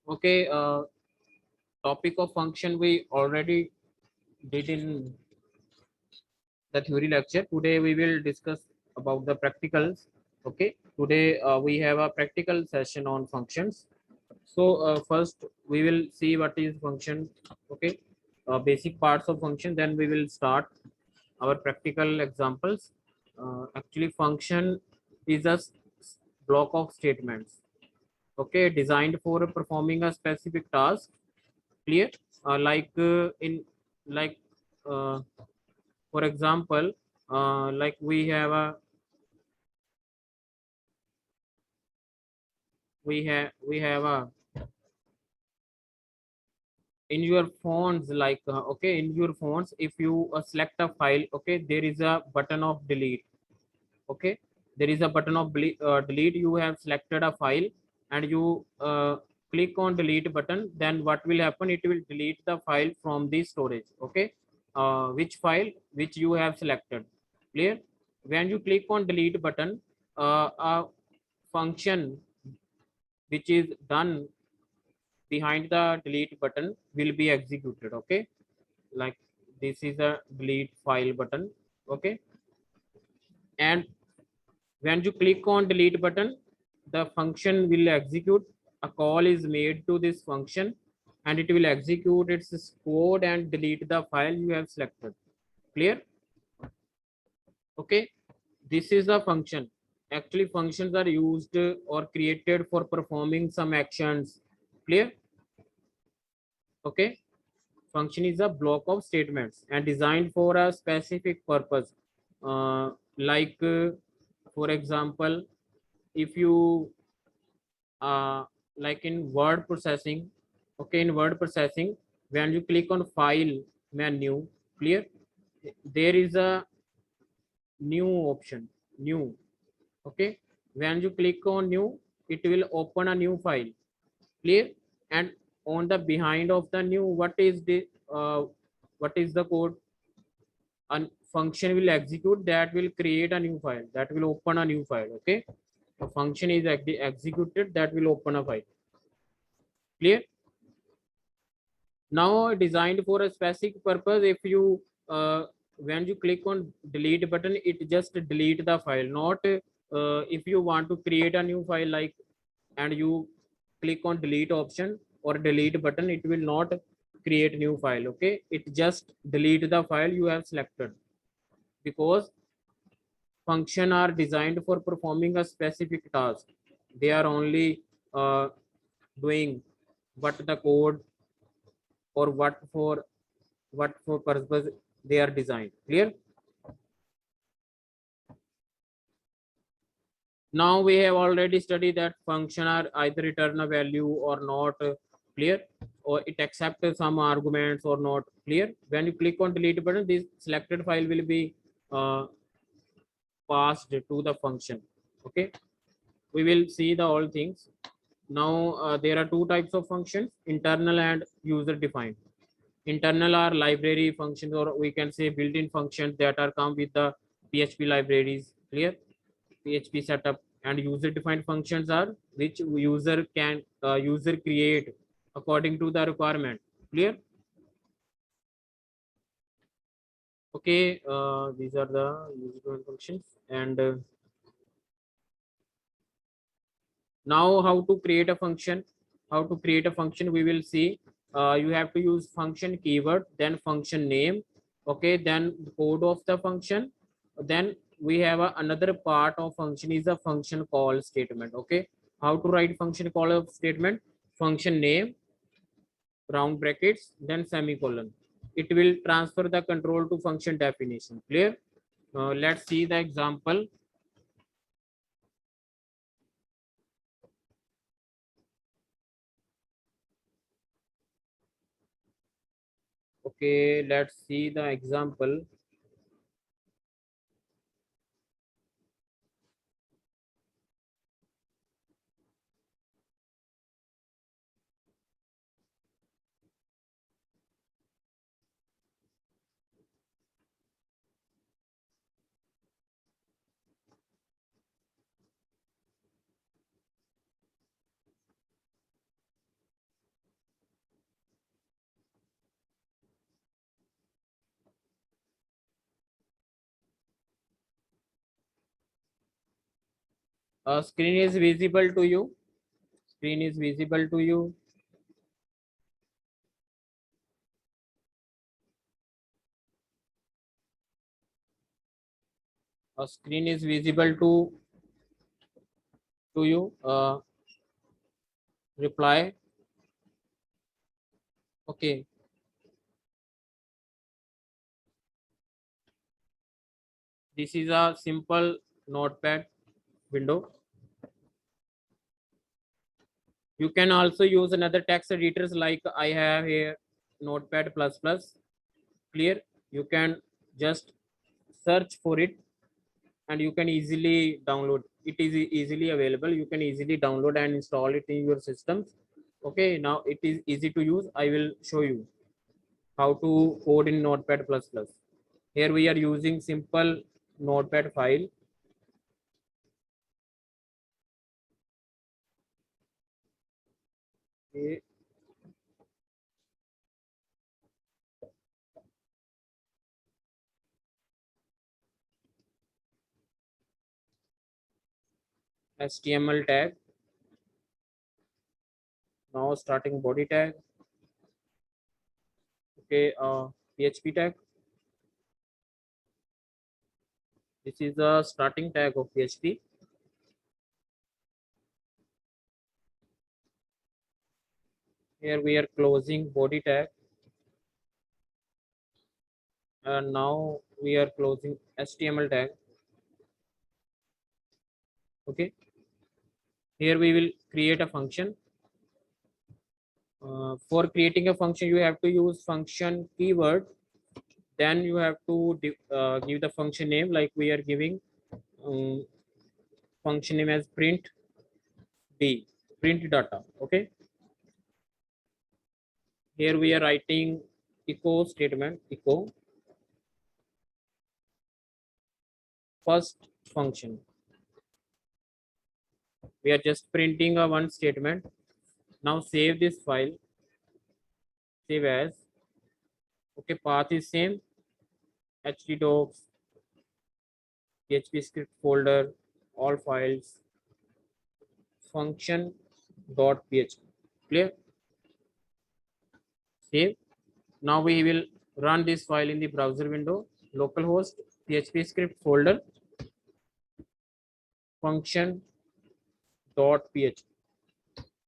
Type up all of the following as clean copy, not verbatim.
Okay, topic of function we already did in the theory lecture. Today we will discuss about the practicals. Okay, today we have a practical session on functions. So first we will see what is function. Okay, basic parts of function. Then we will start our practical examples. Actually, function is a block of statements. Okay, designed for performing a specific task. Clear? In like uh, for example, like we have a in your phones, like okay, in your phones, if you select a file, okay, there is a button of delete. Okay, there is a button of delete. You have selected a file and you click on delete button. Then what will happen? It will delete the file from the storage. Okay, which file which you have selected. Clear? When you click on delete button, a function which is done behind the delete button will be executed. Okay, like this is a delete file button. Okay, and when you click on delete button, the function will execute. A call is made to this function and it will execute its code and delete the file you have selected. Clear? Okay, this is a function. Actually, functions are used or created for performing some actions. Clear? Okay, function is a block of statements and designed for a specific purpose. Like for example, if you like in word processing. Okay, in word processing, when you click on file menu. Clear? There is a new option, new. Okay, when you click on new, it will open a new file. Clear? And on the behind of the new, what is the code? A function will execute that will create a new file, that will open a new file. Okay, a function is executed that will open a file. Clear? Now designed for a specific purpose. If you when you click on delete button, it just delete the file. Not if you want to create a new file, like, and you click on delete option or delete button, it will not create new file. Okay, it just delete the file you have selected. Because function are designed for performing a specific task. They are only doing what the code or what for purpose they are designed. Clear? Now we have already studied that function are either return a value or not. Clear? Or it accepts some arguments or not. Clear? When you click on delete button, this selected file will be uh, passed to the function. Okay, we will see the all things. Now there are two types of functions: internal and user defined. Internal are library functions, or we can say built-in functions that are come with the PHP libraries. Clear? PHP setup. And user defined functions are which user create according to the requirement. Clear? Okay, these are the user defined functions. And now how to create a function. We will see. You have to use function keyword, then function name. Okay, then the code of the function. Then we have another part of function is a function call statement. Okay, how to write function call of statement? Function name, round brackets, then semicolon. It will transfer the control to function definition. Clear? Let's see the example. Okay, let's see the example. Screen is visible to you. Screen is visible to you. A screen is visible to you. Reply. Okay. This is a simple notepad window. You can also use another text editors like I have here Notepad++. Clear. You can just search for it and you can easily download. It is easily available. You can easily download and install it in your systems. Okay, now it is easy to use. I will show you how to code in Notepad++. Here we are using simple Notepad file. Okay. HTML tag. Now starting body tag. Okay, PHP tag. This is the starting tag of PHP. Here we are closing body tag. And now we are closing HTML tag. Okay. Here we will create a function. For creating a function, you have to use function keyword. Then you have to give the function name, like we are giving function name as print data. Okay. Here we are writing echo statement, echo first function. We are just printing a one statement. Now save this file, save as. Okay, path is same, htdocs, php script folder, all files, function.php. Clear? Save. Now we will run this file in the browser window, localhost, php script folder, function.php.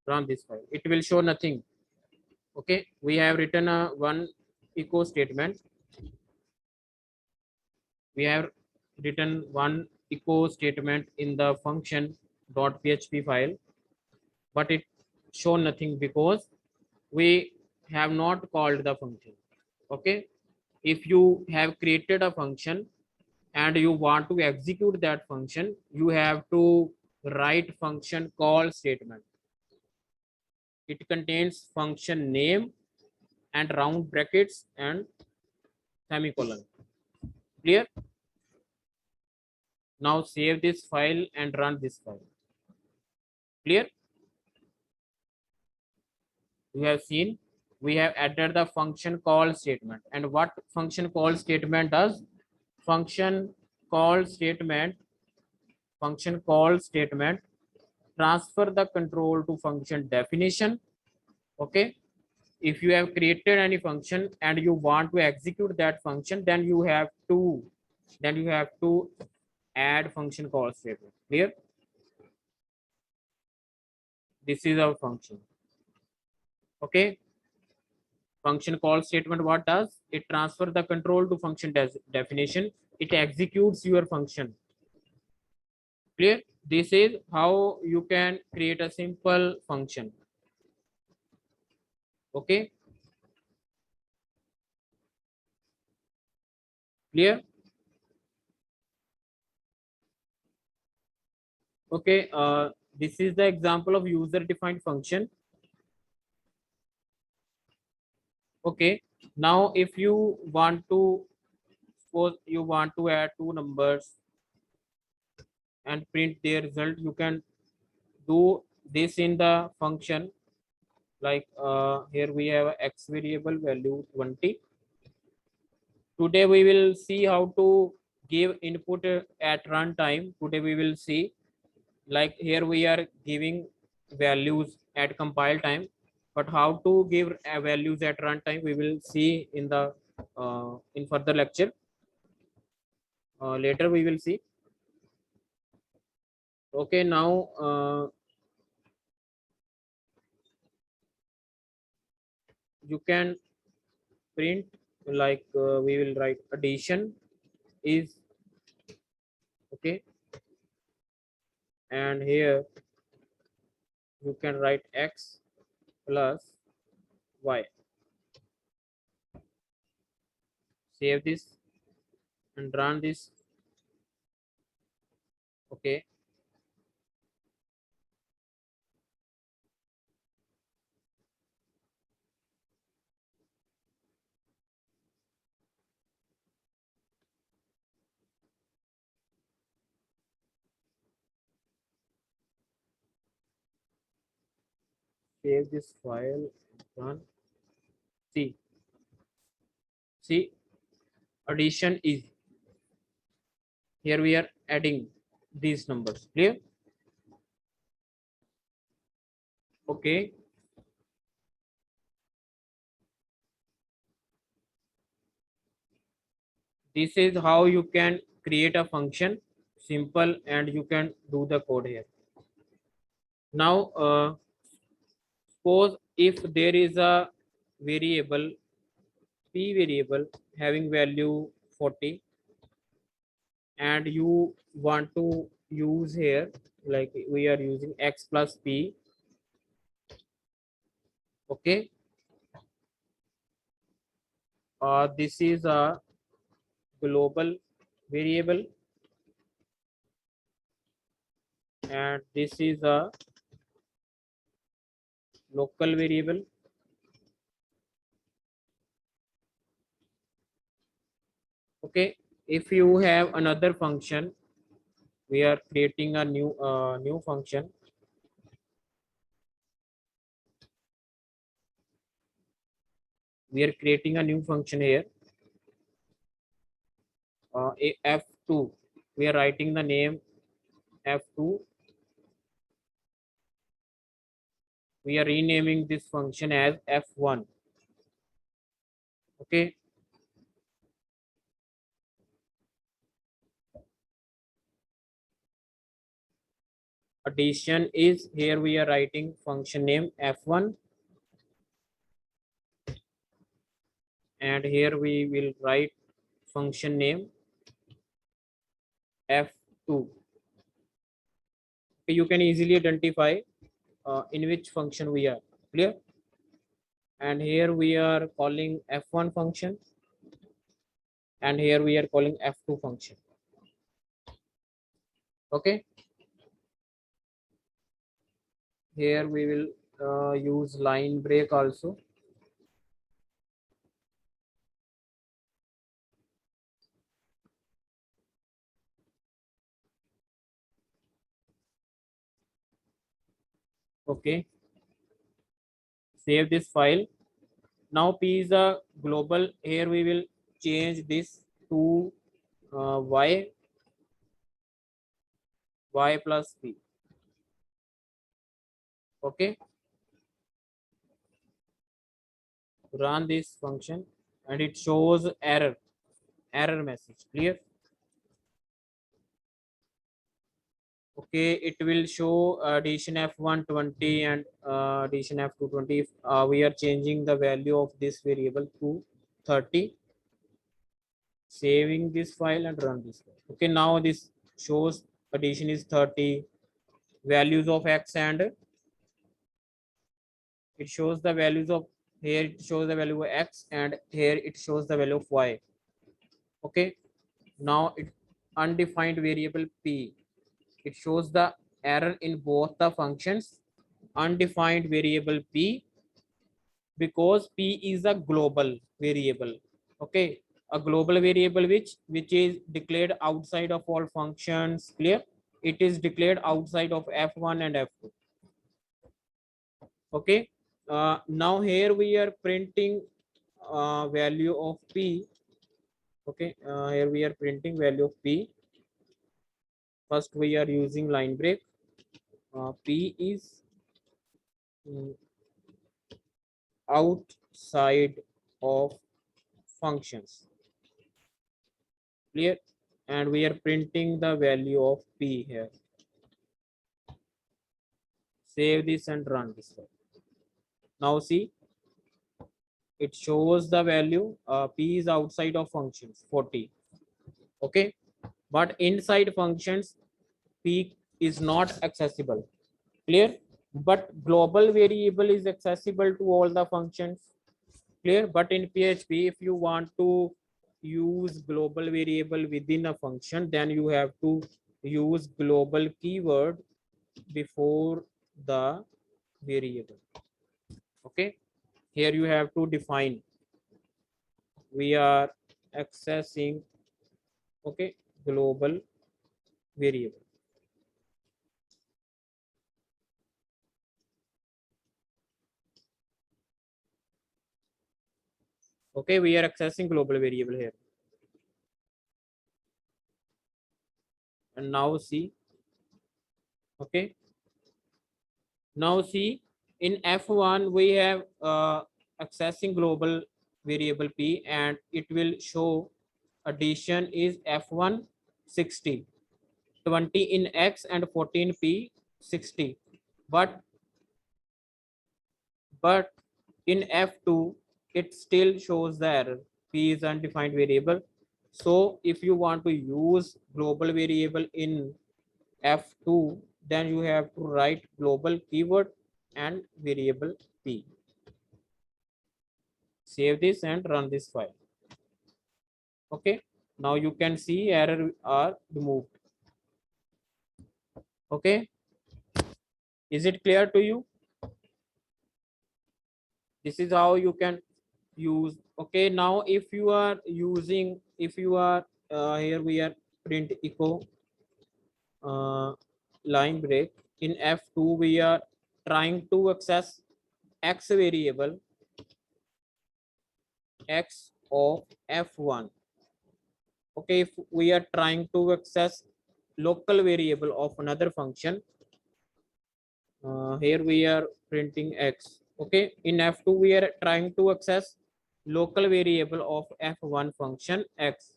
Run this file. It will show nothing. Okay, we have written a one echo statement. We have written one echo statement in the function.php file, but it show nothing because we have not called the function. Okay, if you have created a function and you want to execute that function, you have to write function call statement. It contains function name and round brackets and semicolon. Clear? Now save this file and run this file. Clear? We have seen we have added the function call statement. And what function call statement does? Function call statement transfer the control to function definition. Okay, if you have created any function and you want to execute that function, then you have to add function call statement. Clear? This is our function. Okay, function call statement what does? It transfer the control to function definition. It executes your function. Clear? This is how you can create a simple function. Okay, clear? Okay, this is the example of user defined function. Okay, now if you want to, suppose you want to add two numbers and print their result, you can do this in the function. Like here we have a x variable value 20. Today we will see how to give input at runtime. Today we will see like here we are giving values at compile time, but how to give values at runtime we will see in further lecture. Later we will see. Okay, now you can print, like we will write addition is, okay, and here you can write x plus y. Save this and run this. Okay, save this file, run. See, addition is, here we are adding these numbers. Clear? Okay, this is how you can create a function, simple, and you can do the code here. Now suppose if there is a variable, p variable, having value 40, and you want to use here, like we are using x plus p. Okay, this is a global variable and this is a local variable. Okay, if you have another function, we are creating a new function. We are creating a new function here, f2. We are writing the name f2. We are renaming this function as f1. Okay, addition is, here we are writing function name f1, and here we will write function name f2. Okay, you can easily identify in which function we are. Clear? And here we are calling f1 function, and here we are calling f2 function. Okay, here we will use line break also. Okay, save this file. Now p is a global. Here we will change this to y plus p. Okay, run this function and it shows error message. Clear? Okay, it will show addition f120 and addition f220. If we are changing the value of this variable to 30, saving this file and run this file. Okay, now this shows addition is 30, values of x, and it shows the values of, here it shows the value of x and here it shows the value of y. Okay, now it undefined variable p, it shows the error in both the functions. Undefined variable p, because p is a global variable. Okay, a global variable which is declared outside of all functions. Clear? It is declared outside of f1 and f2. Okay, now here we are printing value of p. Okay, here we are printing value of p. First we are using line break. P is mm, outside of functions. Clear? And we are printing the value of P here. Save this and run this one. Now see, it shows the value P is outside of functions 40. Okay, but inside functions P is not accessible. Clear? But global variable is accessible to all the functions. Clear? But in PHP, if you want to use global variable within a function, then you have to use global keyword before the variable. Okay, here you have to define we are accessing, okay, global variable. Okay, we are accessing global variable here. And now see, okay, now see, in F1 we have accessing global variable P, and it will show addition is F1 60, 20 in X and 14 P 60. But in F2 it still shows the error. P is undefined variable. So if you want to use global variable in F2, then you have to write global keyword and variable P. Save this and run this file. Okay, now you can see error are removed. Okay, is it clear to you? This is how you can use. Okay, now if you are using, if you are here we are print echo line break. In F2 we are trying to access X variable X of F1. Okay, if we are trying to access local variable of another function, here we are printing X. Okay, in F2 we are trying to access local variable of F1 function X.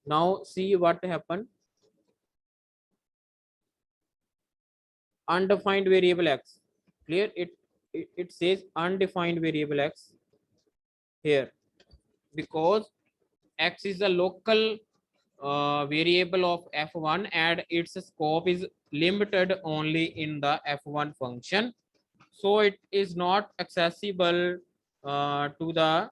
Now see what happened. Undefined variable X. Clear? It says undefined variable X here, because X is a local variable of F1 and its scope is limited only in the F1 function. So it is not accessible to the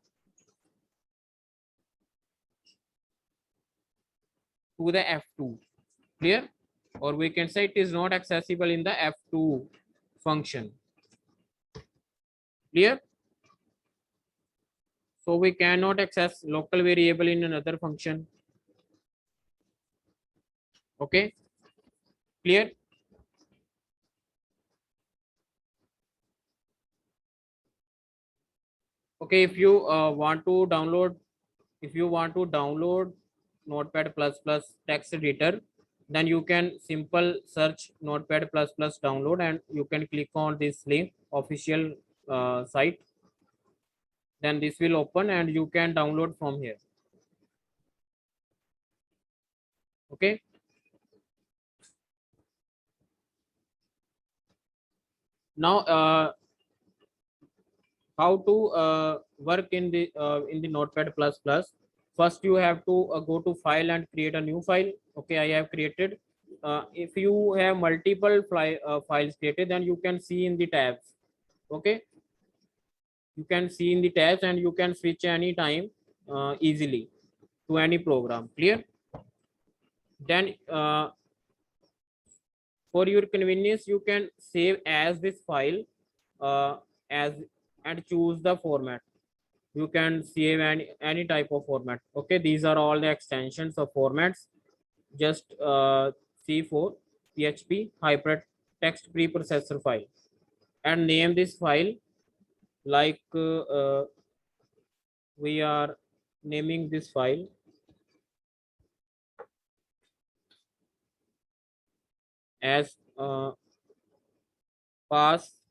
F2. Clear? Or we can say it is not accessible in the F2 function. Clear? So we cannot access local variable in another function. Okay, clear? Okay, if you want to download, if you want to download Notepad++ text editor, then you can simple search Notepad++ download, and you can click on this link official site. Then this will open and you can download from here. Okay, now how to work in the Notepad++. First you have to go to file and create a new file. Okay, I have created. If you have multiple files created, then you can see in the tabs. Okay, you can see in the tabs and you can switch any time easily to any program. Clear? Then for your convenience you can save as this file as and choose the format. You can save any type of format. Okay, these are all the extensions of formats. Just C4 PHP hypertext preprocessor file, and name this file like we are naming this file as pass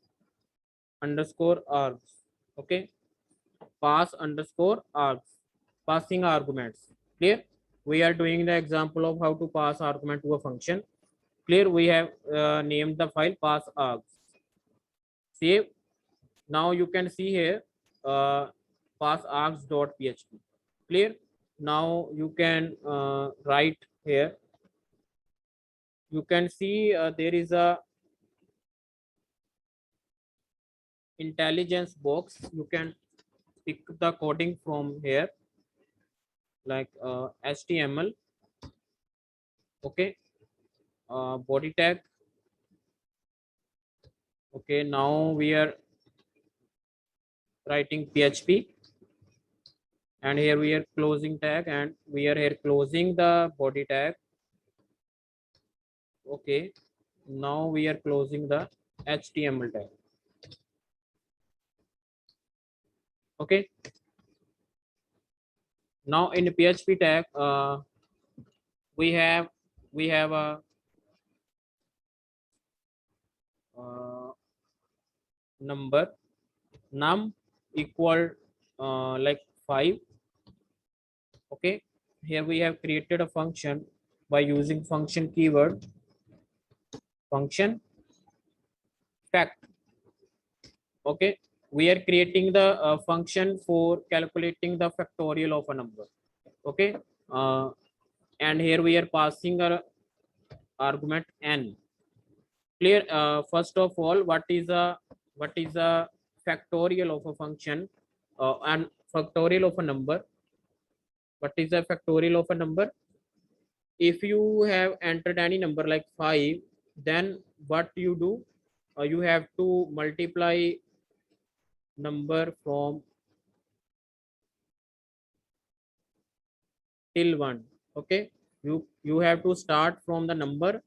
underscore args. Okay, pass underscore args, passing arguments. Clear? We are doing the example of how to pass argument to a function. Clear? We have named the file pass args. Save. Now you can see here pass args.php. Clear? Now you can write here. You can see there is a intelligence box. You can pick the coding from here, like HTML. Okay, body tag. Okay, now we are writing PHP, and here we are closing tag, and we are here closing the body tag. Okay, now we are closing the HTML tag. Okay, now in PHP tag we have a number num equal like 5. Okay, here we have created a function by using function keyword, function fact. Okay, we are creating the function for calculating the factorial of a number. Okay, and here we are passing our argument n. Clear? First of all, what is a factorial of a function and factorial of a number? What is a factorial of a number? If you have entered any number like 5, then what you do? You have to multiply number from till 1. Okay, you have to start from the number,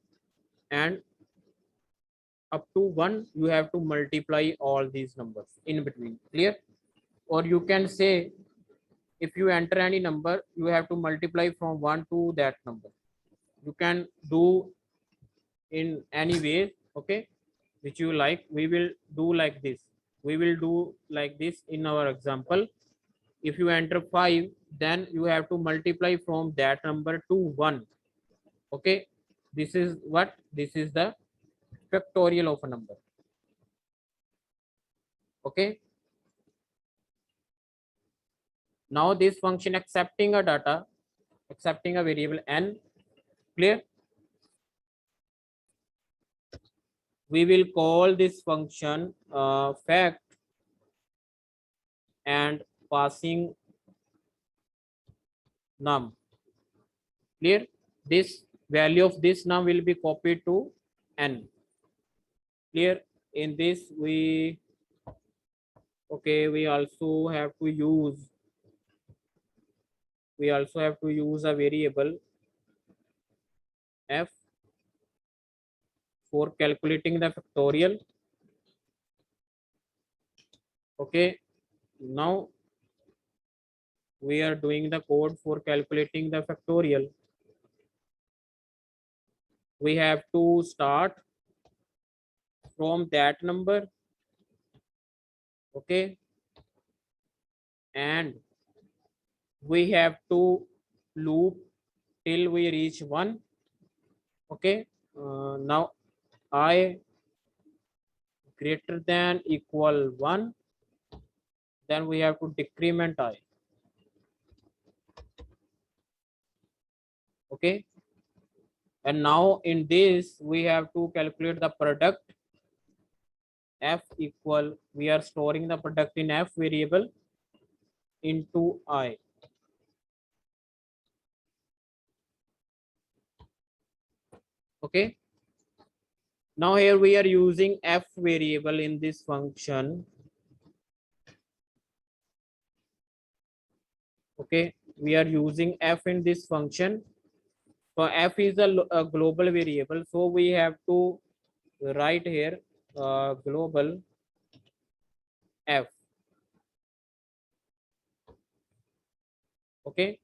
and up to 1 you have to multiply all these numbers in between. Clear? Or you can say, if you enter any number, you have to multiply from 1 to that number. You can do in any way, okay, which you like. We will do like this. We will do like this in our example. If you enter 5, then you have to multiply from that number to 1. Okay, this is what? This is the factorial of a number. Okay, now this function accepting a data, accepting a variable n. Clear? We will call this function fact and passing num. Clear? This value of this num will be copied to n. Clear? In this we also have to use a variable f for calculating the factorial. Okay, now we are doing the code for calculating the factorial. We have to start from that number. Okay, and we have to loop till we reach 1. Okay, now I greater than equal 1, then we have to decrement I. Okay, and now in this we have to calculate the product. F equal, we are storing the product in f variable into I. Okay, now here we are using f variable in this function. Okay, we are using f in this function. So f is a global variable, so we have to write here global f. Okay,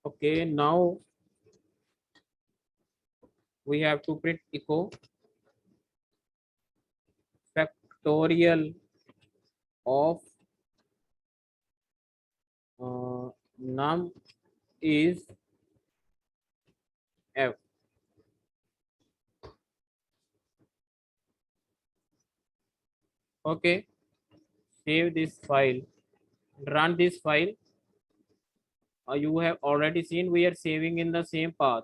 okay, now we have to print echo factorial of num is f. Okay, save this file, run this file. You have already seen we are saving in the same path.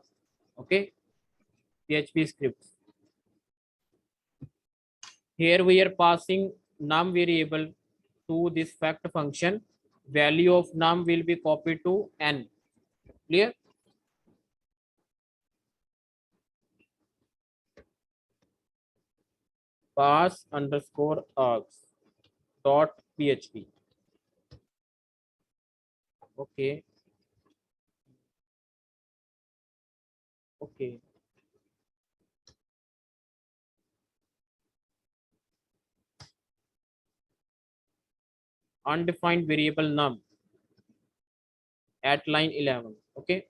Okay, PHP scripts. Here we are passing num variable to this fact function. Value of num will be copied to n. Clear? Pass underscore args dot php. Okay. Okay. Undefined variable num at line 11. Okay.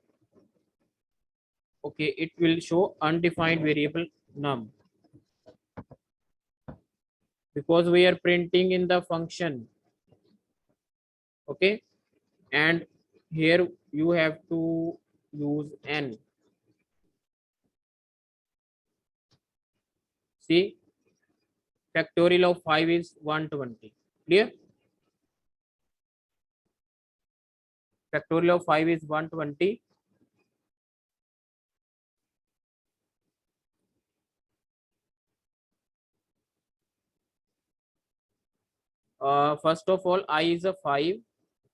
Okay. It will show undefined variable num because we are printing in the function. Okay. And here you have to use n. See, factorial of 5 is 120. Clear? Factorial of 5 is 120. First of all, I is a 5.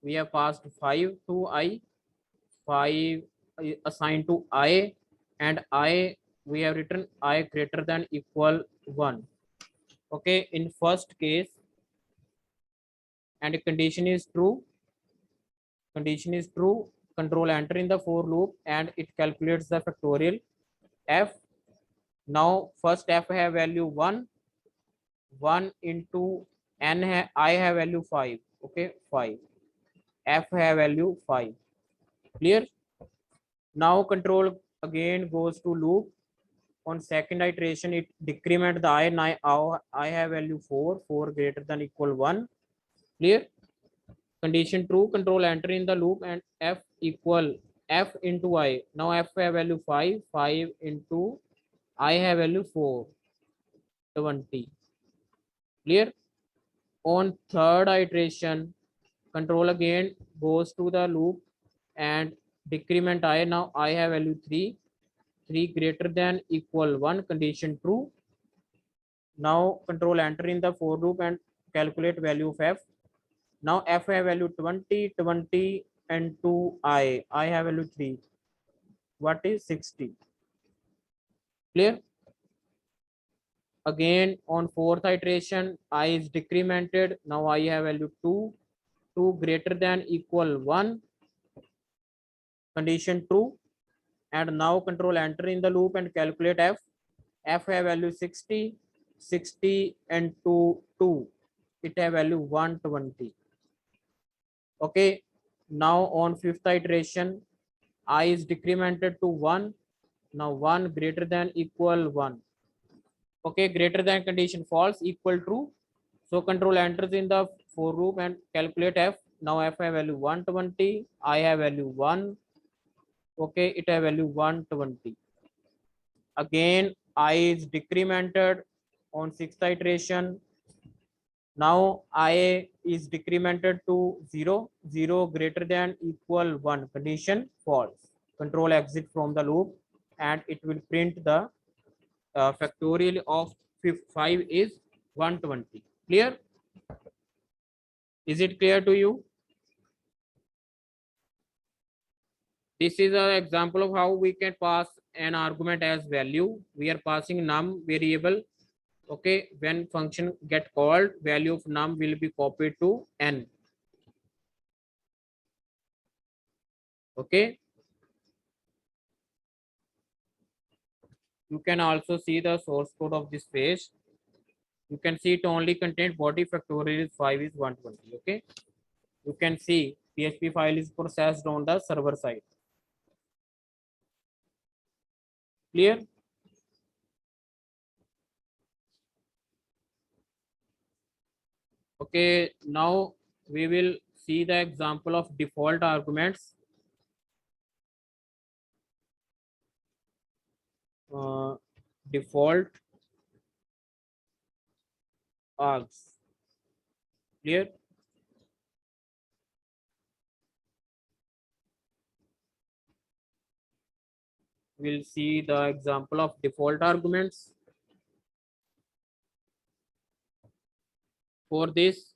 We have passed 5 to I. 5 assigned to I, and I we have written I greater than equal 1. Okay, in first case, and condition is true. Condition is true. Control enter in the for loop and it calculates the factorial f. Now first f have value 1. 1 into n I have value 5. Okay, 5. F have value 5. Clear? Now control again goes to loop. On second iteration, it decrement the I have value 4. 4 greater than equal 1. Clear? Condition true. Control enter in the loop and f equal f into I. Now f have value 5. 5 into I have value 4. 20. Clear? On third iteration, control again goes to the loop and decrement I. Now I have value 3. 3 greater than equal 1. Condition true. Now control enter in the for loop and calculate value of f. Now f have value 20. 20 and 2 I have value 3. What is 60? Clear? Again on fourth iteration, I is decremented. Now I have value 2. 2 greater than equal 1. Condition true. And now control enter in the loop and calculate f. F have value 60. 60 and 2. It have value 120. Okay. Now on fifth iteration, I is decremented to 1. Now 1 greater than equal 1. Okay, greater than condition false, equal true. So control enters in the for loop and calculate f. Now f have value 120. I have value 1. Okay, it have value 120. Again, I is decremented on sixth iteration. Now I is decremented to 0. 0 greater than equal 1. Condition false. Control exit from the loop and it will print the factorial of 5 is 120. Clear? Is it clear to you? This is an example of how we can pass an argument as value. We are passing num variable. Okay, when function get called, value of num will be copied to n. Okay. You can also see the source code of this page. You can see it only contains body factorial is 5 is 120. Okay. You can see PHP file is processed on the server side. Clear? Okay, now we will see the example of default arguments. Default args. Clear? We'll see the example of default arguments. For this,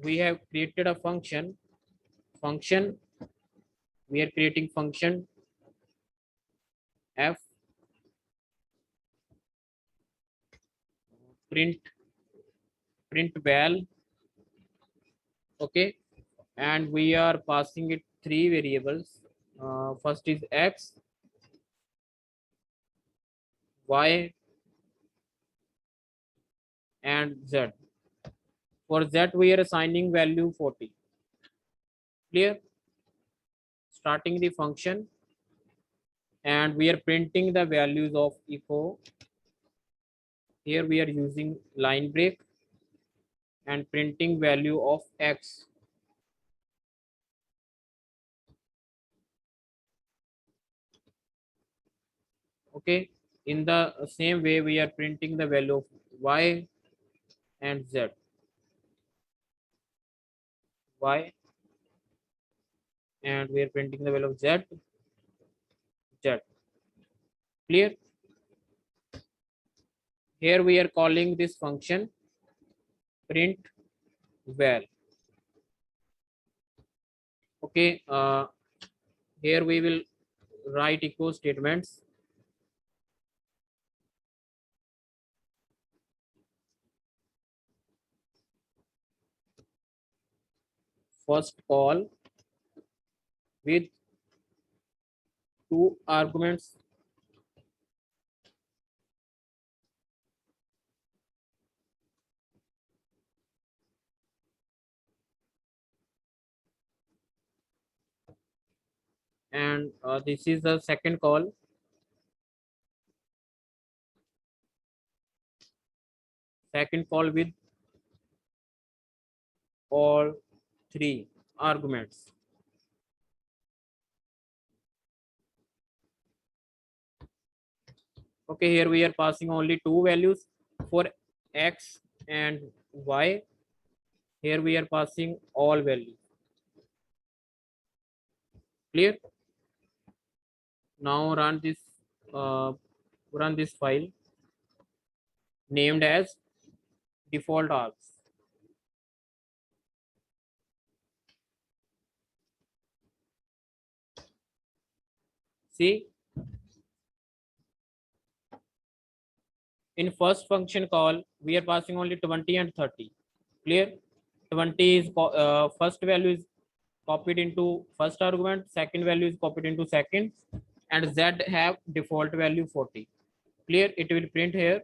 we have created a function. We are creating function f print val. Okay, and we are passing it three variables. First is x, y, and z. For z, we are assigning value 40. Clear? Starting the function, and we are printing the values of echo. Here we are using line break and printing value of x. Okay, in the same way we are printing the value of y and z. Y, and we are printing the value of z. Clear? Here we are calling this function print val. Okay, here we will write echo statements. First call with two arguments, and this is the second call. Second call with all three arguments. Okay, here we are passing only two values for x and y. Here we are passing all values. Clear? Now run this file named as default args. See, in first function call we are passing only 20 and 30. Clear? 20 is first value is copied into first argument, second value is copied into second, and z have default value 40. Clear? It will print here.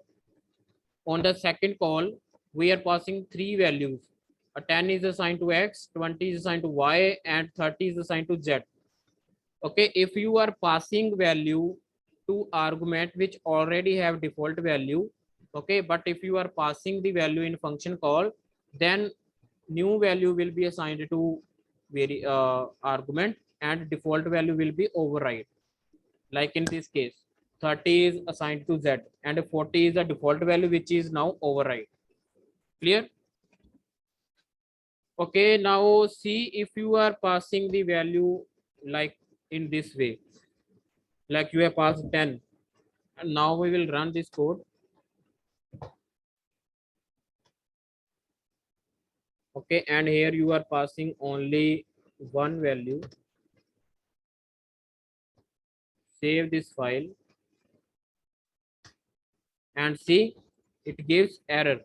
On the second call we are passing three values. A 10 is assigned to x, 20 is assigned to y, and 30 is assigned to z. Okay, if you are passing value to argument which already have default value, okay, but if you are passing the value in function call, then new value will be assigned to argument, and default value will be override. Like in this case, 30 is assigned to z and 40 is the default value which is now override. Clear? Okay, now see if you are passing the value like in this way, like you have passed 10, and now we will run this code. Okay, and here you are passing only one value. Save this file and see, it gives error,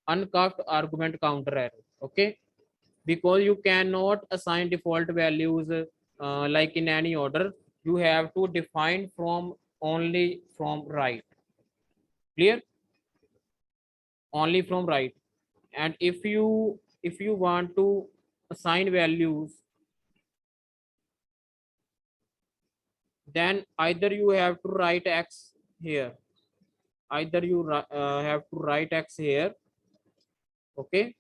uncuffed argument counter error. Okay, because you cannot assign default values like in any order. You have to define from only from right. Clear? Only from right. And if you want to assign values, then either you have to write x here, either you have to write x here, okay,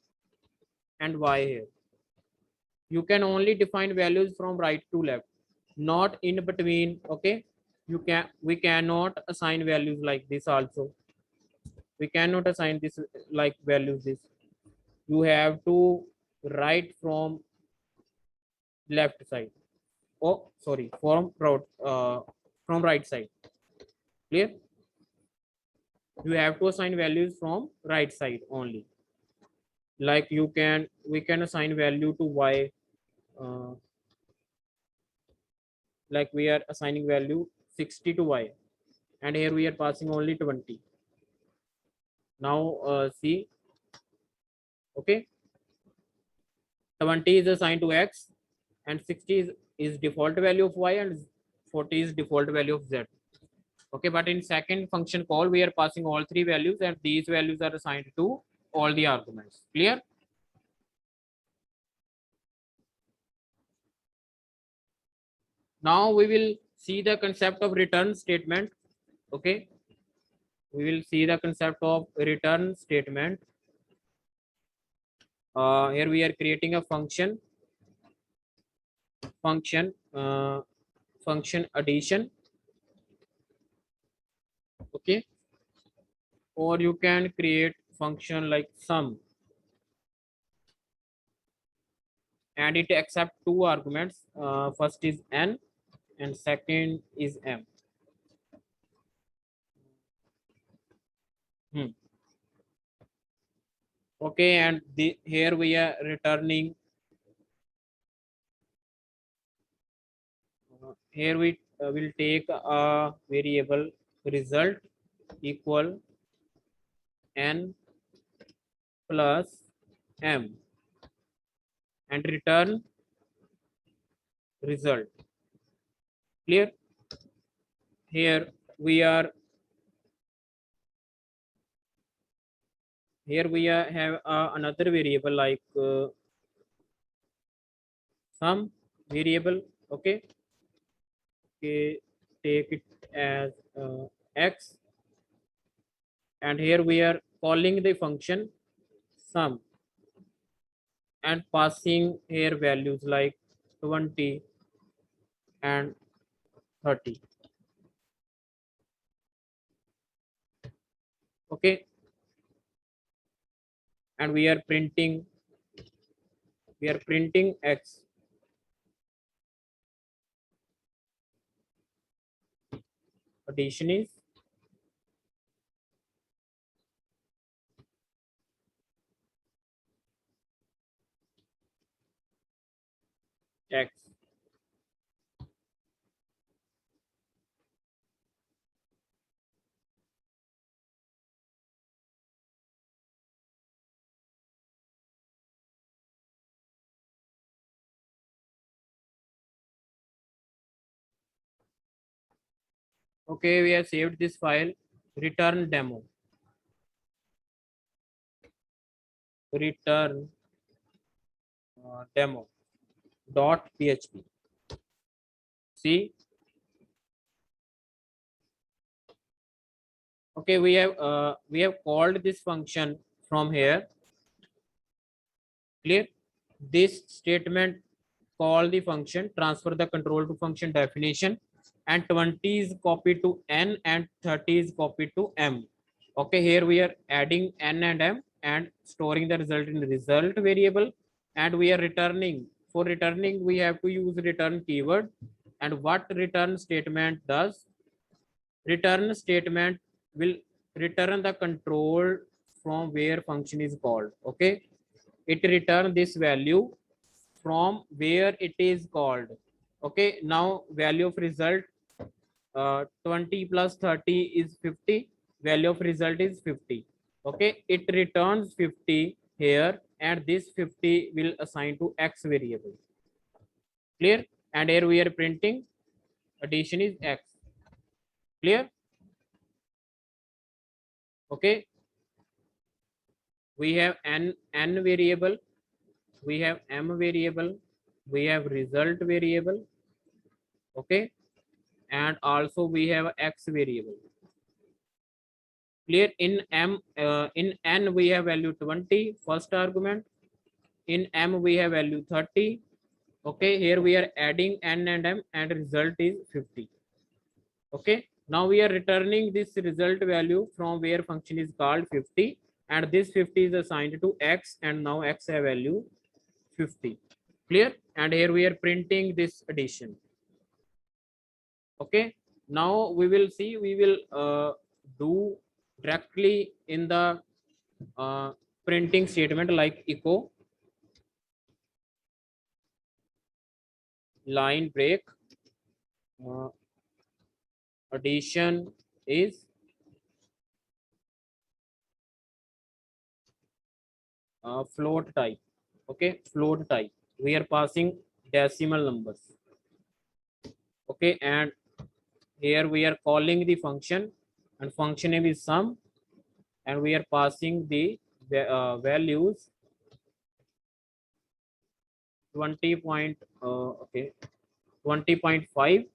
and y here. You can only define values from right to left, not in between. Okay, we cannot assign values like this also. We cannot assign this like values this. You have to write from left side. Oh, sorry, from right side. Clear? You have to assign values from right side only. Like we can assign value to y. Uh, like we are assigning value 60 to y, and here we are passing only 20. Now see, okay, 20 is assigned to x, and 60 is default value of y, and 40 is default value of z. Okay, but in second function call we are passing all three values, and these values are assigned to all the arguments. Clear? Now we will see the concept of return statement. Okay, we will see the concept of return statement. Here we are creating a function function addition. Okay, or you can create function like sum, and it accept two arguments. First is n and second is m. Okay, and here we are returning. Here we will take a variable result equal n plus m and return result. Clear? Here we are have another variable like some variable. Okay, okay, take it as x, and here we are calling the function sum and passing here values like 20 and 30. Okay, and we are printing x. Addition is x. Okay, we have saved this file. Return demo. Return demo dot php. See, okay, we have called this function from here. Clear? This statement call the function, transfer the control to function definition, and 20 is copied to n and 30 is copied to m. Okay, here we are adding n and m and storing the result in the result variable, and we are returning. For returning, we have to use return keyword. And what return statement does? Return statement will return the control from where function is called. Okay, it return this value from where it is called. Okay, now value of result 20 plus 30 is 50. Value of result is 50. Okay, it returns 50 here, and this 50 will assign to x variable. Clear? And here we are printing addition is x. Clear? Okay, we have n variable, we have m variable, we have result variable. Okay, and also we have x variable. Clear? In in n we have value 20 first argument, in m we have value 30. Okay, here we are adding n and m and result is 50. Okay, now we are returning this result value from where function is called 50, and this 50 is assigned to x, and now x have value 50. Clear? And here we are printing this addition. Okay, now we will see, we will do directly in the printing statement like echo line break uh, addition is float type. Okay, float type, we are passing decimal numbers. Okay, and here we are calling the function, and function name is sum, and we are passing the values 20 point okay 20.5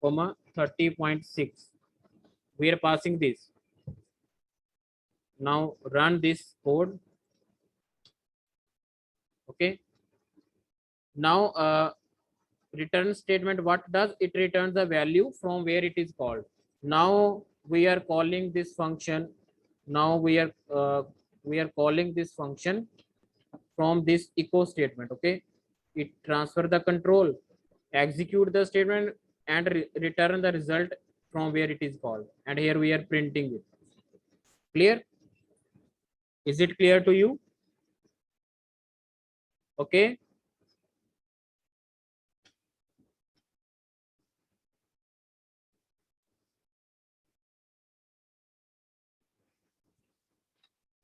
comma 30.6, we are passing this. Now run this code. Okay, now return statement, what does it? Returns the value from where it is called. Now we are calling this function, now we are calling this function from this echo statement. Okay, it transfer the control, execute the statement, and return the result from where it is called, and here we are printing it. Clear? Is it clear to you? Okay,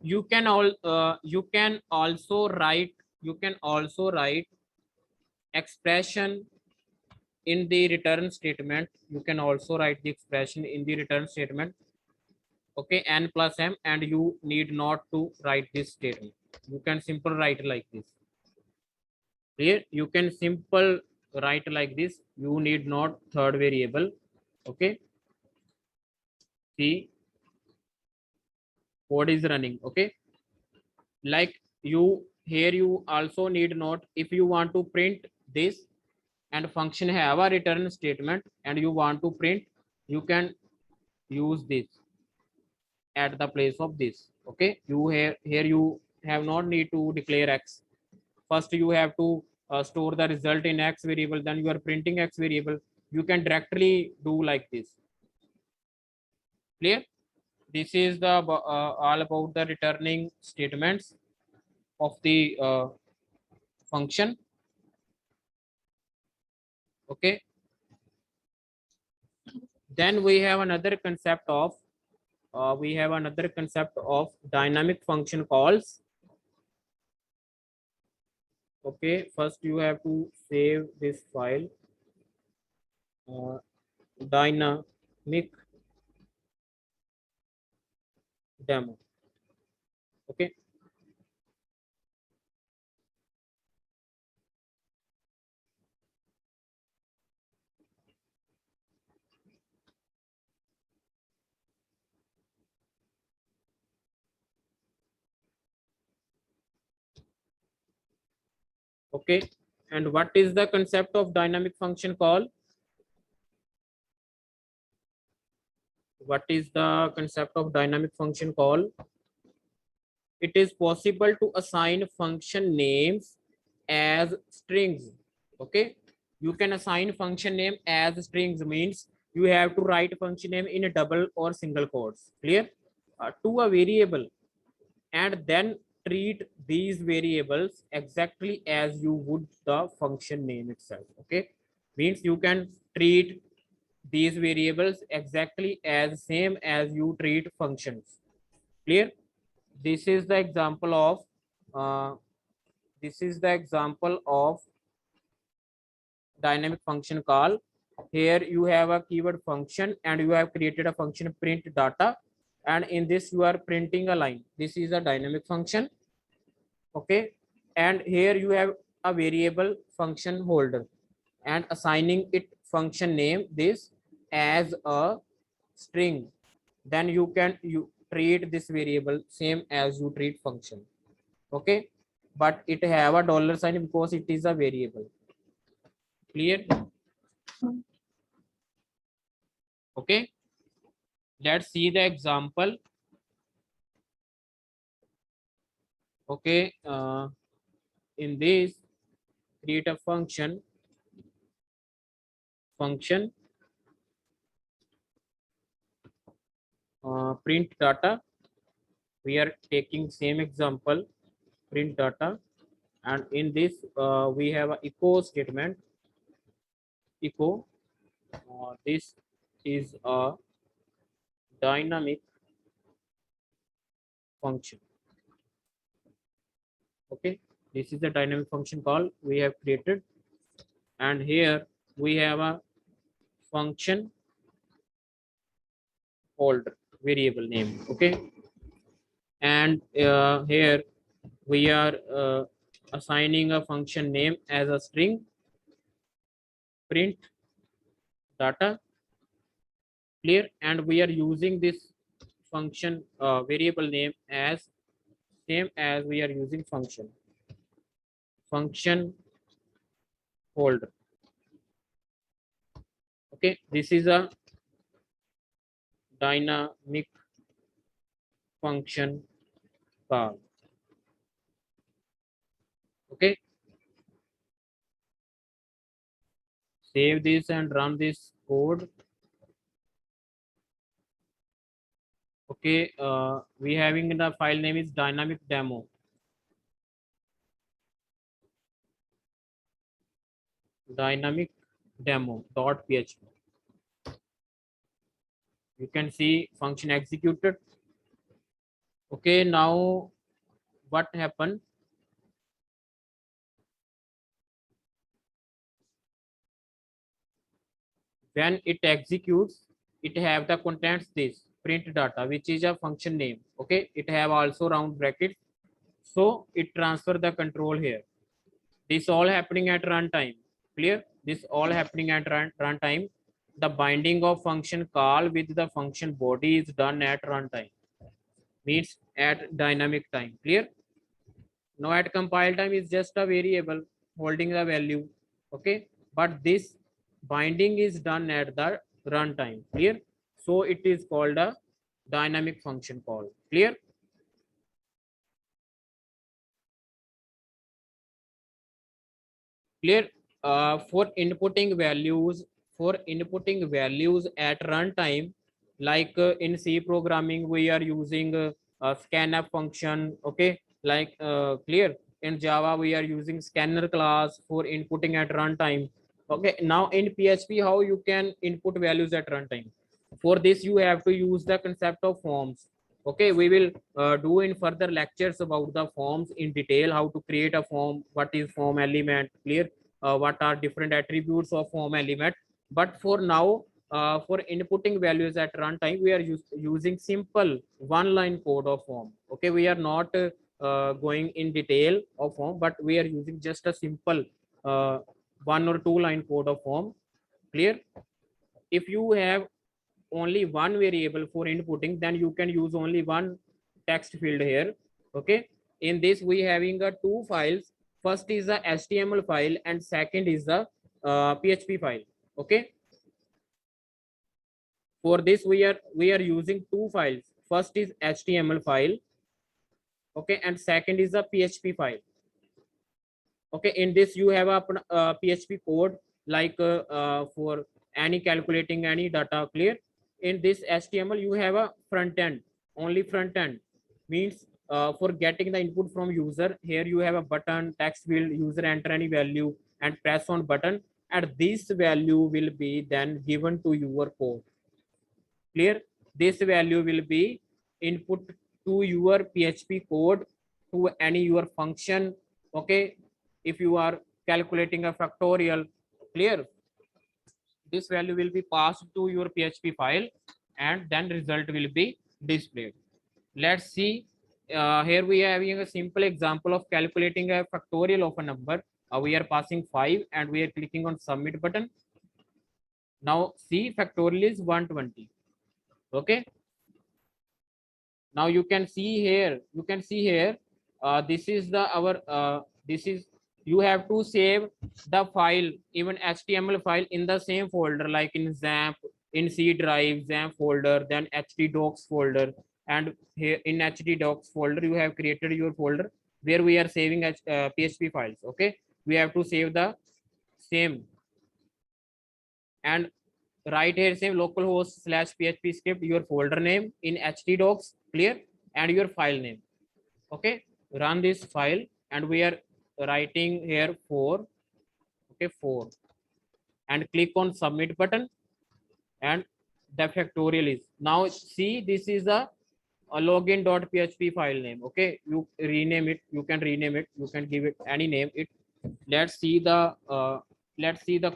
you can also write, you can also write expression in the return statement. You can also write the expression in the return statement. Okay, n plus m, and you need not to write this statement. You can simple write like this. Here you can simple write like this, you need not third variable. Okay, see, code is running. Okay, like you, here you also need not, if you want to print this and function have a return statement and you want to print, you can use this at the place of this. Okay, you have, here you have not need to declare x. First you have to store the result in x variable, then you are printing x variable. You can directly do like this. Clear? This is the all about the returning statements of the function. Okay, then we have another concept of dynamic function calls. Okay, first you have to save this file, dynamic demo. Okay, okay, and what is the concept of dynamic function call? What is the concept of dynamic function call? It is possible to assign function names as strings. Okay, you can assign function name as strings, means you have to write function name in a double or single quotes. Clear? To a variable, and then treat these variables exactly as you would the function name itself. Okay, means you can treat these variables exactly as same as you treat functions. Clear? This is the example of uh, this is the example of dynamic function call. Here you have a keyword function and you have created a function print data, and in this you are printing a line. This is a dynamic function. Okay, and here you have a variable function holder and assigning it function name this as a string. then you treat this variable same as you treat function. Okay, but it have a dollar sign because it is a variable. Clear? Okay, let's see the example. Okay, in this, create a function print data. We are taking same example, print data, and in this we have a echo statement. Echo, this is a dynamic function. Okay, this is the dynamic function call we have created, and here we have a function holder variable name. Okay, and here we are assigning a function name as a string print data. Clear? And we are using this function variable name as same as we are using function holder. Okay, this is a dynamic function call. Okay, save this and run this code. Okay, we having the file name is dynamic demo. Dynamic demo.php. You can see function executed. Okay, now what happened? When it executes, it have the contents this print data, which is a function name. Okay, it have also round brackets, so it transfer the control here. This all happening at runtime. Clear? This all happening at runtime. The binding of function call with the function body is done at runtime, means at dynamic time. Clear? Now at compile time is just a variable holding the value. Okay, but this binding is done at the runtime. Clear? So it is called a dynamic function call. Clear? Clear? For inputting values at runtime, like in C programming we are using scanf function. Okay, like clear. In Java we are using scanner class for inputting at runtime. Okay, now in PHP how you can input values at runtime? For this you have to use the concept of forms. Okay, we will do in further lectures about the forms in detail, how to create a form, what is form element. Clear? What are different attributes of form element. But for now, for inputting values at runtime, we are using simple one line code of form. Okay, we are not going in detail of form, but we are using just a simple one or two line code of form. Clear? If you have only one variable for inputting, then you can use only one text field here. Okay, in this we having a two files. First is the HTML file and second is the PHP file. Okay, for this we are using two files. First is HTML file. Okay, and second is the PHP file. Okay, in this you have a PHP code, like for any calculating any data. Clear? In this HTML you have a front end, only front end, means for getting the input from user. Here you have a button, text field, user enter any value and press on button, and this value will be then given to your code. Clear? This value will be input to your PHP code, to any your function. Okay, if you are calculating a factorial. Clear? This value will be passed to your PHP file and then result will be displayed. Let's see. Here we are having a simple example of calculating a factorial of a number. We are passing 5 and we are clicking on submit button. Now see, factorial is 120. Okay, Now you can see here, this is the our this is, you have to save the file, even HTML file, in the same folder, like in XAMPP, in C drive, XAMPP folder, then htdocs folder. And here in htdocs folder you have created your folder where we are saving as PHP files. Okay, we have to save the same, and right here same localhost / PHP script, your folder name in htdocs, clear, and your file name. Okay, run this file, and we are writing here 4. Okay, 4, and click on submit button, and the factorial is now, see, this is a login.php file name. Okay, you rename it, you can rename it, you can give it any name. It, let's see the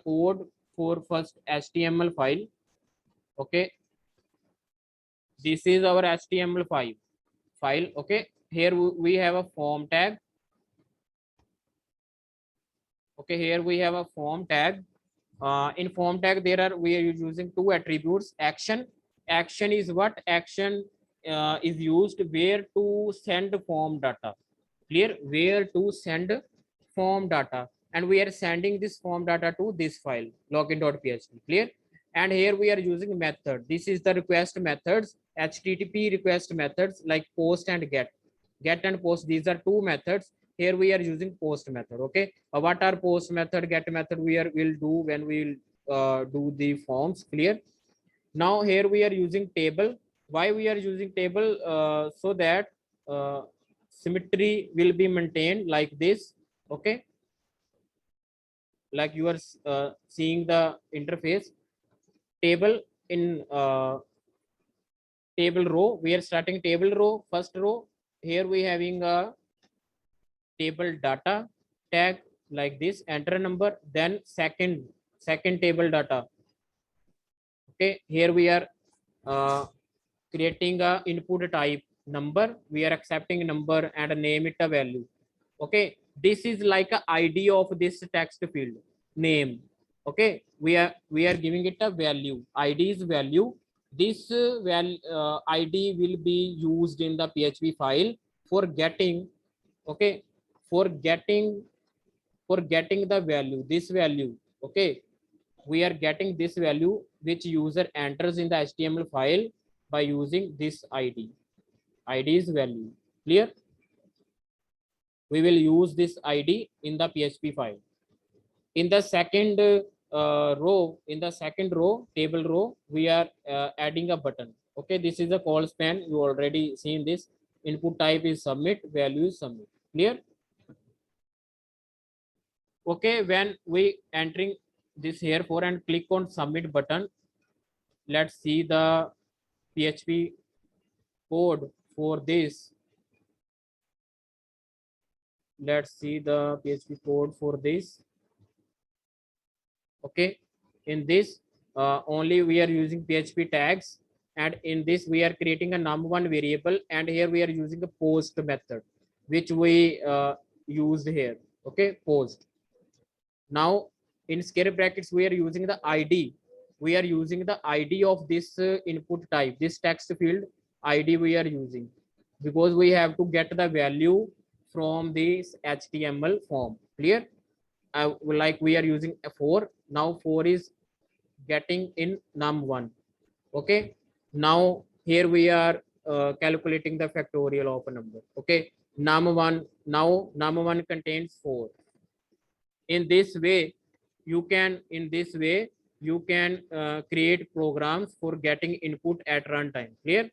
code for first HTML file. Okay, this is our HTML5 file. Okay, here we have a form tag. Okay, here we have a form tag. In form tag there are, we are using two attributes. Action is what? Action is used where to send form data. Clear, where to send form data, and we are sending this form data to this file login.php. Clear. And here we are using method. This is the request methods, HTTP request methods, like post and get and post. These are two methods. Here we are using post method. Okay, what are post method, get method we are will do when we will do the forms. Clear. Now here we are using table. Why we are using table? So that symmetry will be maintained like this. Okay, like you are seeing the interface table in table row. We are starting table row, first row. Here we having a table data tag like this, enter number, then second table data. Okay, here we are creating a input type number. We are accepting number and name it a value. Okay, this is like a ID of this text field name. Okay, we are giving it a value. ID is value. This ID will be used in the PHP file for getting. Okay, for getting the value, this value. Okay, we are getting this value which user enters in the HTML file by using this ID. ID is value. Clear. We will use this ID in the PHP file. In the second row, in the second row, table row, we are adding a button. Okay, this is a call span. You already seen this. Input type is submit, value is submit. Clear. Okay, when we entering this here for and click on submit button, let's see the PHP code for this. Let's see the PHP code for this. Okay, in this only we are using PHP tags, and in this we are creating a num1 variable, and here we are using a post method which we used here. Okay, post. Now in square brackets we are using the ID. We are using the ID of this input type, this text field ID we are using, because we have to get the value from this HTML form. Clear. Like we are using a 4. Now 4 is getting in num1. Okay, now here we are calculating the factorial of a number. Okay, num1, now num1 contains 4. In this way you can, you can create programs for getting input at runtime. Clear.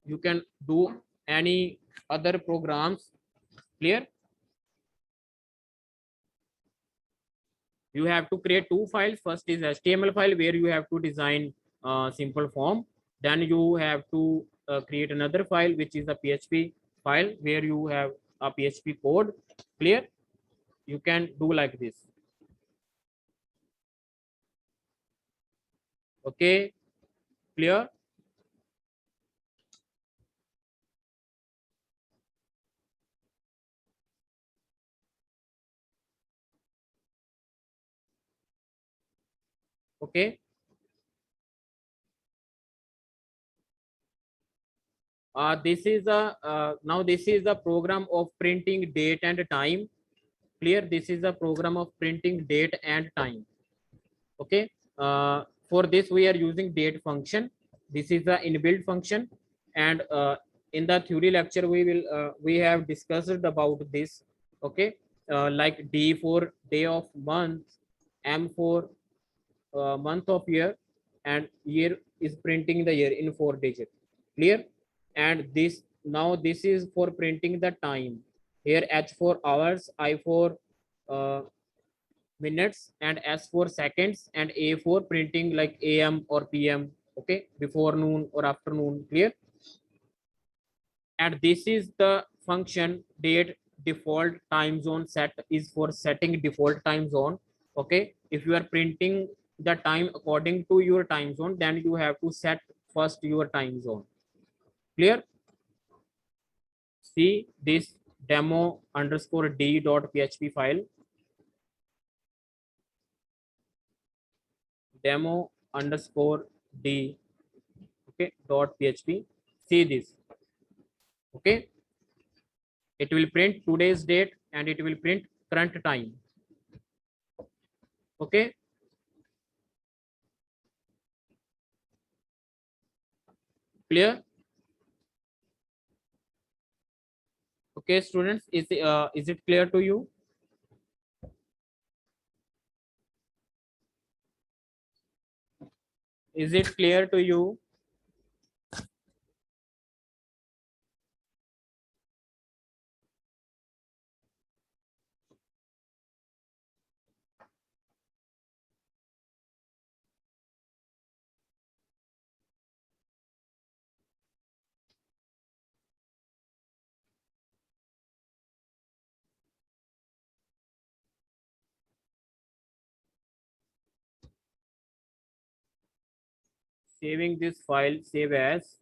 You can do any other programs. Clear. You have to create two files. First is HTML file where you have to design simple form. Then you have to create another file which is a PHP file where you have a PHP code. Clear. You can do like this. Okay, clear. Okay, This is a now this is the program of printing date and time. Clear? This is the program of printing date and time. Okay. For this we are using date function. This is the inbuilt function, and in the theory lecture we have discussed about this. Okay. Like D for day of month, M for month of year, and year is printing the year in 4 digits. Clear? And this now this is for printing the time. Here H for hours, I for uh, minutes, and S for seconds, and A for printing like AM or PM. Okay, before noon or afternoon. Clear? And this is the function date default time zone set is for setting default time zone. Okay, if you are printing the time according to your time zone, then you have to set first your time zone. Clear? See this demo underscore d dot php file, demo underscore d, okay, dot php. See this. Okay, it will print today's date and it will print current time. Okay, clear? Okay, students, is it clear to you? Is it clear to you? Saving this file, save as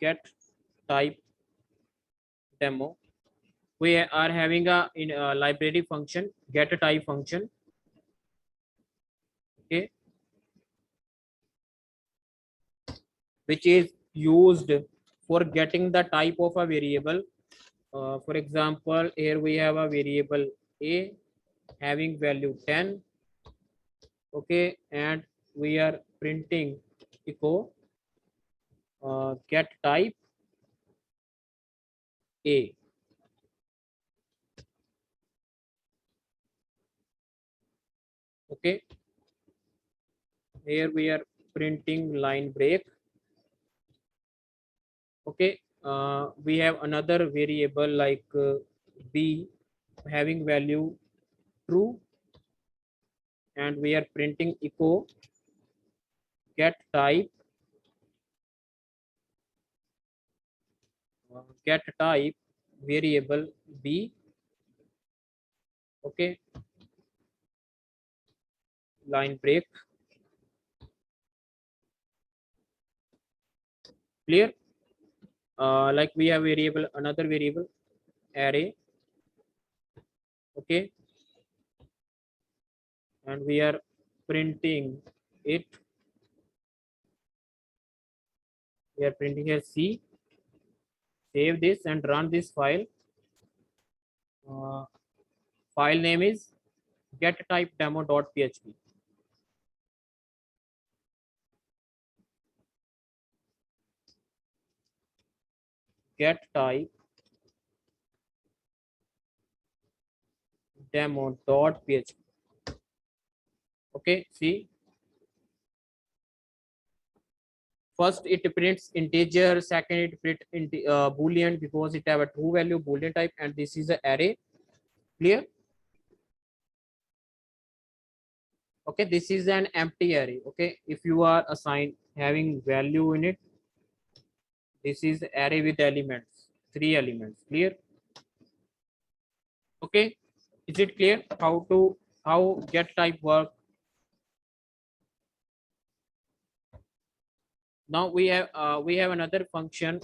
get type demo. We are having a in a library function, get type function. Okay, which is used for getting the type of a variable. For example, here we have a variable a having value 10. Okay, and we are printing echo get type a. Okay, here we are printing line break. Okay, we have another variable like b having value true, and we are printing echo get type variable b. Okay, line break. Clear? Like we have variable, another variable array. Okay, and we are printing it. We are printing here c. Save this and run this file. File name is get type demo.php. Get type demo.php. Okay, see, first it prints integer, second it print boolean because it have a true value boolean type, and this is an array. Clear? Okay, this is an empty array. Okay, if you are assigned having value in it, this is array with elements, 3 elements. Clear? Okay, is it clear how get type work? Now we have another function,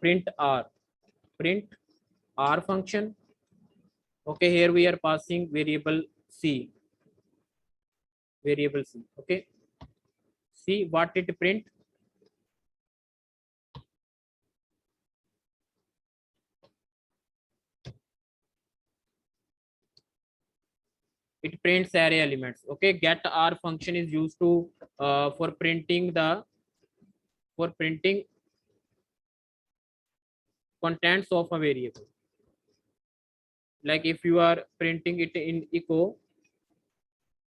print r function. Okay, here we are passing variable c. Okay, see what it print. it prints array elements. Okay, get r function is used to for printing contents of a variable. Like if you are printing it in echo,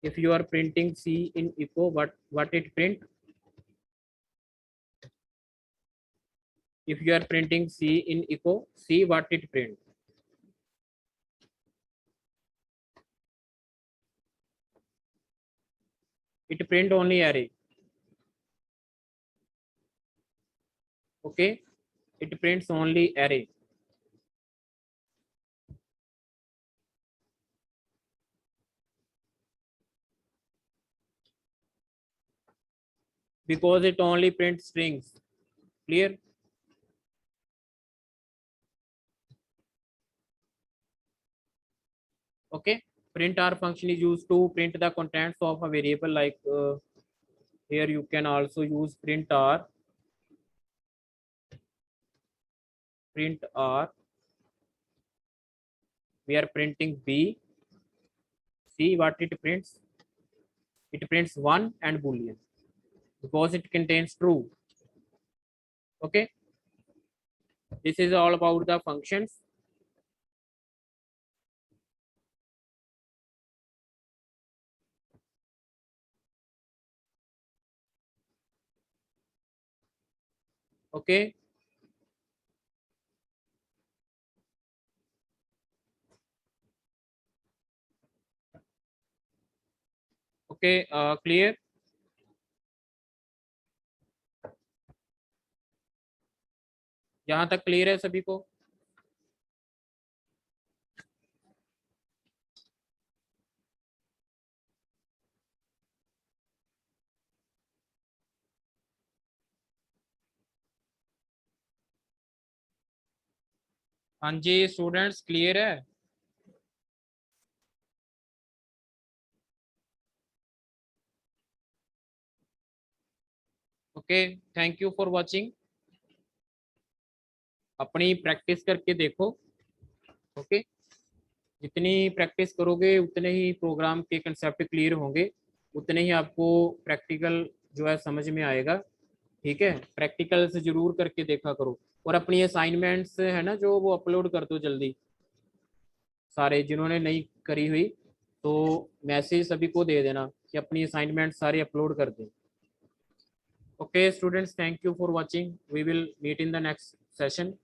if you are printing c in echo, what it print? If you are printing c in echo, see what it print. It print only array. Okay, it prints only array. Because it only prints strings. Clear? Okay, print r function is used to print the contents of a variable. Like here you can also use print r we are printing b. See what it prints? It prints 1 and boolean because it contains true. Okay, this is all about the functions. Okay, okay, clear? यहाँ तक clear है सभी को? हाँ जी students, clear है? Okay, thank you for watching. अपनी practice करके देखो. ओके, जितनी प्रैक्टिस करोगे उतने ही प्रोग्राम के कंसेप्ट क्लियर होंगे, उतने ही आपको प्रैक्टिकल जो है समझ में आएगा. ठीक है, प्रैक्टिकल से जरूर करके देखा करो. और अपनी असाइनमेंट्स है ना जो, वो अपलोड कर दो जल्दी. सारे जिन्होंने नहीं करी हुई तो मैसेज सभी को दे देना कि अपनी असाइनमेंट सारे अपलोड कर दें. Okay students, thank you for watching. We will meet in the next session.